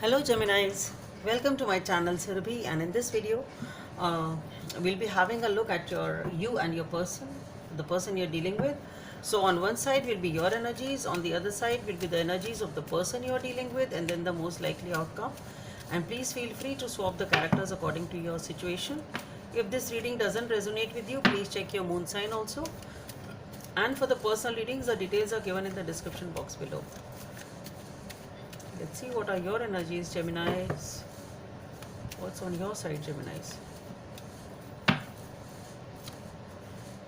Hello Geminis, welcome to my channel Surabhi, and in this video uh, we'll be having a look at you and your person, the person you're dealing with. So on one side will be your energies, on the other side will be the energies of the person you're dealing with, and then the most likely outcome. And please feel free to swap the characters according to your situation. If this reading doesn't resonate with you, please check your moon sign also. And for the personal readings, the details are given in the description box below. Let's see what are your energies, Geminis. What's on your side, Geminis?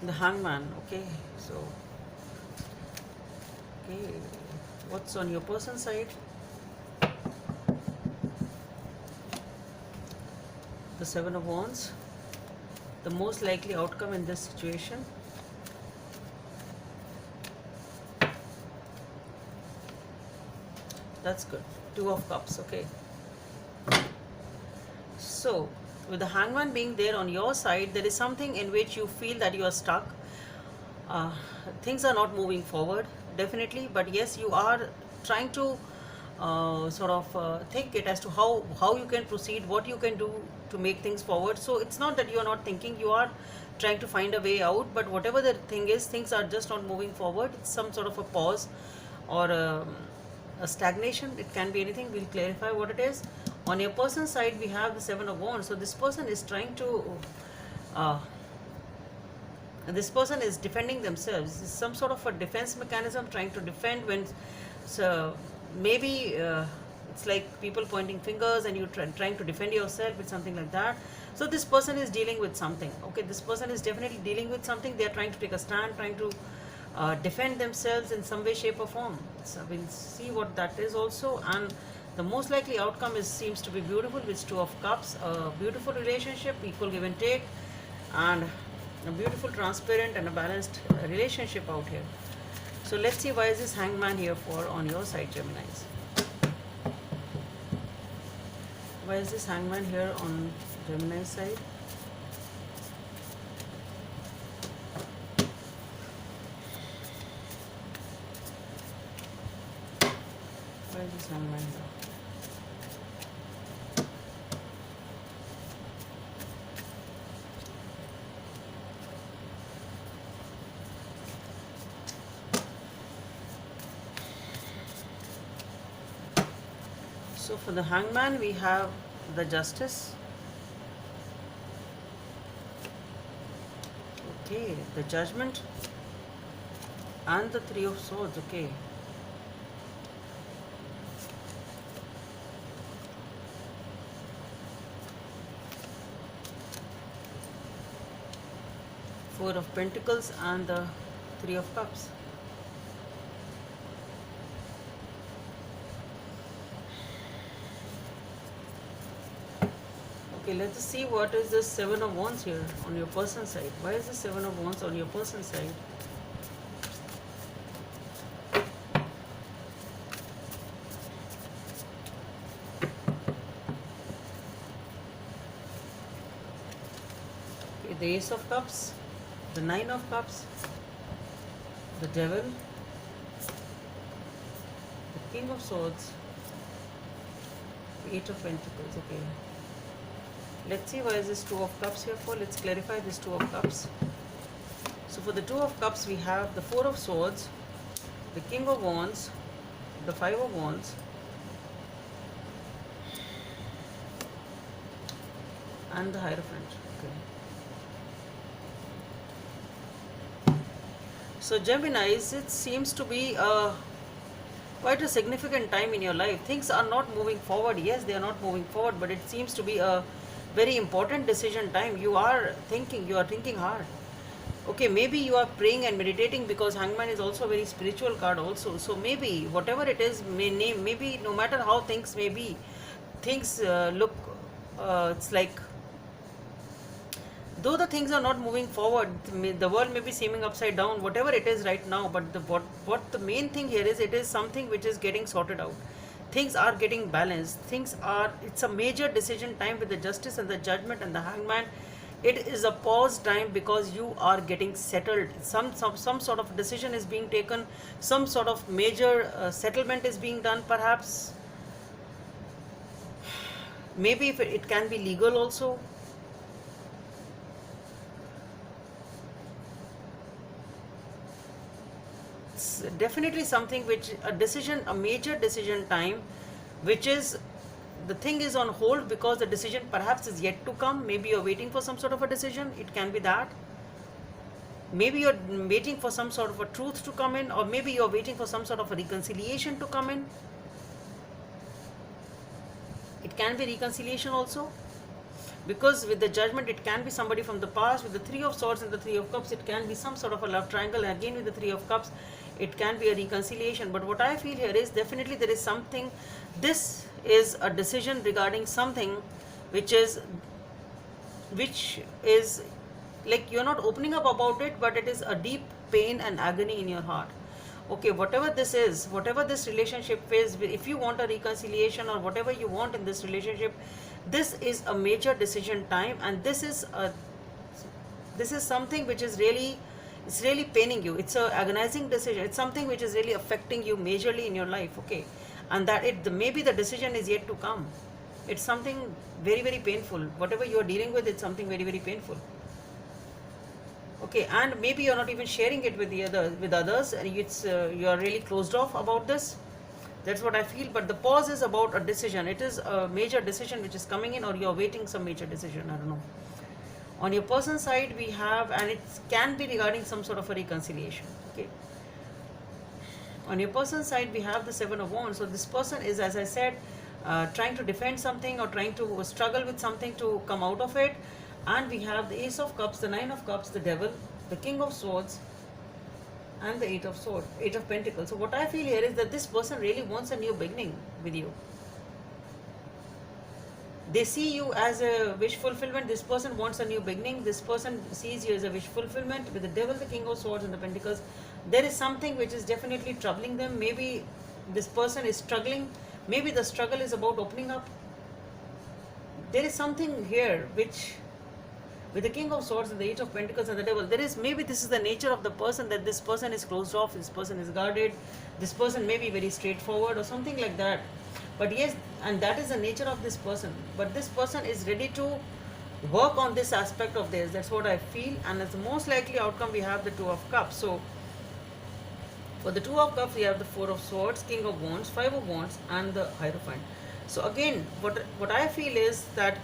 The Hangman. Okay, so okay, what's on your person's side? The Seven of Wands. The most likely outcome in this situation. That's good. Two of Cups. Okay. So, with the Hangman being there on your side, there is something in which you feel that you are stuck. Uh, Things are not moving forward, definitely, but yes, you are trying to think it as to how you can proceed, what you can do to make things forward. So it's not that you are not thinking, you are trying to find a way out, but whatever the thing is, things are just not moving forward. It's some sort of a pause or a stagnation. It can be anything. We'll clarify what it is. On your person's side, we have the Seven of Wands. So this person is trying to uh, this person is defending themselves. It's some sort of a defense mechanism, trying to defend when, so maybe it's like people pointing fingers and you trying to defend yourself with something like that. So this person is dealing with something. Okay, this person is definitely dealing with something. They are trying to take a stand, trying to defend themselves in some way, shape or form. So we'll see what that is also. And the most likely outcome seems to be beautiful, with Two of Cups. A beautiful relationship, equal give and take, and a beautiful, transparent and a balanced relationship out here. So let's see, why is this Hangman here for on your side, Geminis? Why is this Hangman here on Gemini's side? Why is this Hangman here? So for the Hangman, we have the Justice. Okay, the Judgment and the Three of Swords. Okay. Four of Pentacles and the Three of Cups. Okay, let's see what is this Seven of Wands here on your person's side. Why is the Seven of Wands on your person's side? Okay, the Ace of Cups, the Nine of Cups, the Devil, the King of Swords, the Eight of Pentacles. Okay. Let's see, why is this Two of Cups here for? Let's clarify this Two of Cups. So for the Two of Cups, we have the Four of Swords, the King of Wands, the Five of Wands, and the Hierophant. Okay. So Geminis, it seems to be quite a significant time in your life. Things are not moving forward. Yes, they are not moving forward, but it seems to be a very important decision time. You are thinking hard. Okay, maybe you are praying and meditating, because Hangman is also a very spiritual card also. So maybe whatever it is, maybe no matter how things may be, things look, it's like, though the things are not moving forward, the world may be seeming upside down, whatever it is right now, but what the main thing here is, it is something which is getting sorted out. Things are getting balanced. It's a major decision time with the Justice and the Judgment and the Hangman. It is a pause time, because you are getting settled. Some sort of decision is being taken, some sort of major settlement is being done perhaps. Maybe if it can be legal also. It's definitely something which a decision, a major decision time, which is the thing is on hold because the decision perhaps is yet to come. Maybe you're waiting for some sort of a decision. It can be that. Maybe you're waiting for some sort of a truth to come in, or maybe you're waiting for some sort of a reconciliation to come in. It can be reconciliation also, because with the judgment it can be somebody from the past. With the Three of Swords and the Three of Cups, it can be some sort of a love triangle, and again with the Three of Cups it can be a reconciliation. But what I feel here is definitely there is something, this is a decision regarding something which is like you're not opening up about it, but it is a deep pain and agony in your heart. Okay, whatever this is, whatever this relationship is, if you want a reconciliation or whatever you want in this relationship, this is a major decision time, and this is something which is really, it's really paining you. It's a agonizing decision. It's something which is really affecting you majorly in your life. Okay, and that maybe the decision is yet to come. It's something very, very painful. Whatever you are dealing with, it's something very, very painful. Okay, and maybe you're not even sharing it with others, and you are really closed off about this. That's what I feel. But the pause is about a decision. It is a major decision which is coming in, or you're waiting some major decision. I don't know. On your person side, we have, and it can be regarding some sort of a reconciliation. Okay. On your person side, we have the Seven of Wands. So this person is, as I said, trying to defend something or trying to struggle with something to come out of it. And we have the Ace of Cups, the Nine of Cups, the Devil, the King of Swords, and the Eight of Pentacles. So what I feel here is that this person really wants a new beginning with you. They see you as a wish fulfillment. This person wants a new beginning. This person sees you as a wish fulfillment. With the Devil, the King of Swords, and the Pentacles, there is something which is definitely troubling them. Maybe this person is struggling. Maybe the struggle is about opening up. There is something here which, with the King of Swords and the Eight of Pentacles and the Devil, there is, maybe this is the nature of the person, that this person is closed off, this person is guarded, this person may be very straightforward or something like that. But yes, and that is the nature of this person. But this person is ready to work on this aspect of theirs. That's what I feel. And as the most likely outcome, we have the Two of Cups. So for the Two of Cups, we have the Four of Swords, King of Wands, Five of Wands, and the Hierophant. So again, what I feel is that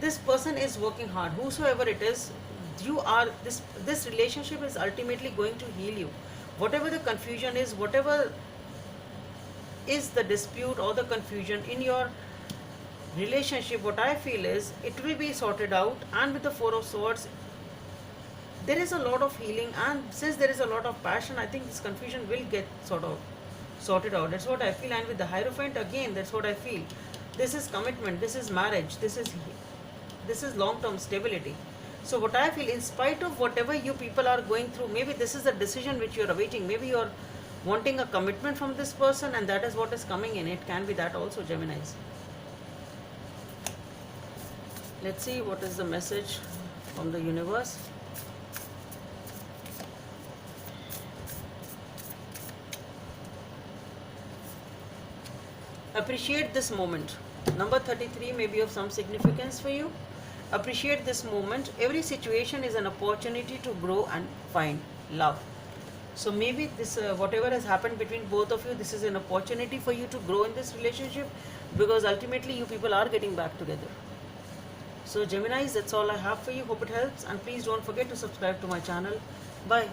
this person is working hard. Whosoever it is, you are, this relationship is ultimately going to heal you. Whatever the confusion is, whatever is the dispute or the confusion in your relationship, what I feel is it will be sorted out. And with the Four of Swords, there is a lot of healing, and since there is a lot of passion, I think this confusion will get sorted out. That's what I feel. And with the Hierophant, again, that's what I feel. This is commitment, this is marriage, this is long-term stability. So what I feel, in spite of whatever you people are going through, maybe this is a decision which you're awaiting. Maybe you're wanting a commitment from this person, and that is what is coming in. It can be that also, Geminis. Let's see what is the message from the universe. Appreciate this moment. Number 33 may be of some significance for you. Appreciate this moment. Every situation is an opportunity to grow and find love. So maybe this, whatever has happened between both of you, this is an opportunity for you to grow in this relationship, because ultimately you people are getting back together. So Geminis, that's all I have for you. Hope it helps, and please don't forget to subscribe to my channel. Bye.